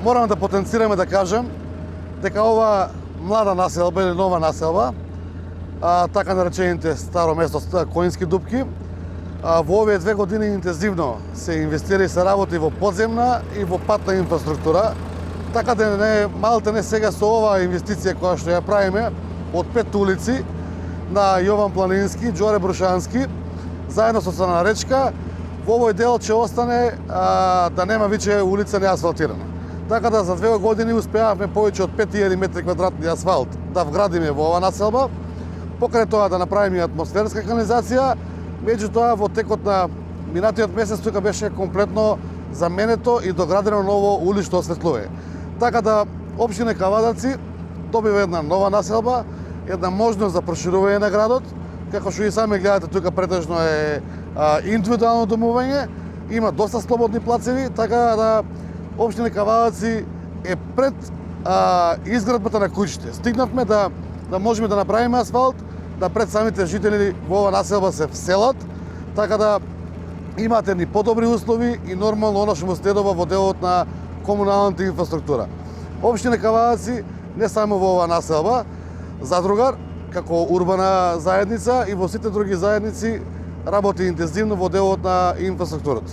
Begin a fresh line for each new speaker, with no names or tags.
Морам да потенцираме да кажем дека ова млада населба или нова населба, така наречените старо место Коински дупки, во овие 2 години интензивно се инвестира и се работи во подземна и во патна инфраструктура, така да не малте не сега со оваа инвестиција која што ја правиме од 5 улици на Јован Планински, Ѓоре Брушански, заедно со Црна речка, во овој дел ќе остане да нема више улица неасфалтирана. Така да за 2 години успеавме повеќе од 5000 метри квадратни асфалт да вградиме во оваа населба, покрај тоа да направиме и атмосферска канализација. Меѓутоа, во текот на минатиот месец тука беше комплетно заменето и доградено ново улично осветлување. Така да општина Кавадаци добива една нова населба, една можност за проширување на градот, како што и сами гледате тука претежно е индивидуално домување, има доста слободни плацеви, така да општина Кавадаци е пред изградбата на куќите. Стигнавме да можеме да направиме асфалт, да пред самите жители во ова населба се вселат, така да имаат едни подобри услови и нормално оно што му следува во делот на комуналната инфраструктура. Општина Кавадаци не само во ова населба, Задругар, како урбана заедница и во сите други заедници работи интензивно во делот на инфраструктурата.